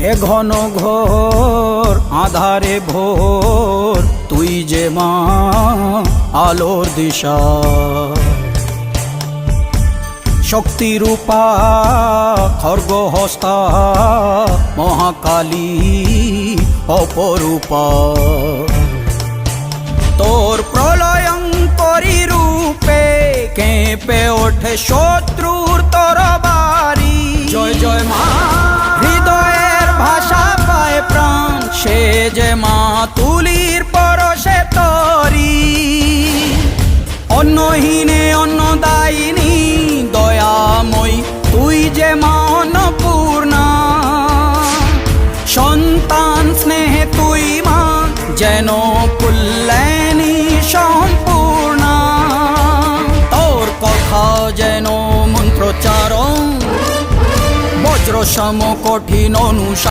এ ঘন ঘোর আধারে ভোর তুই যে মা আলোর দিশা শক্তি রূপা খর্গ হস্তা মহাকালী অপরূপা তোর প্রলয়ঙ্করী রূপে কেঁপে ওঠে শত্রুর তরবারি জয় জয় মা হৃদয়ের ভাষা পায় প্রাণ সে যে মা তুলির পরশে তরি অন্নহীনে অন্নদায়িনী দয়াময়ী তুই যে মা অন্নপূর্ণা সন্তান স্নেহে তুই মা যেন কল্যাণী সম্পূর্ণা তোর কথা যেন মন্ত্রোচ্চারণ বজ্র সম কঠিন অনুশাসন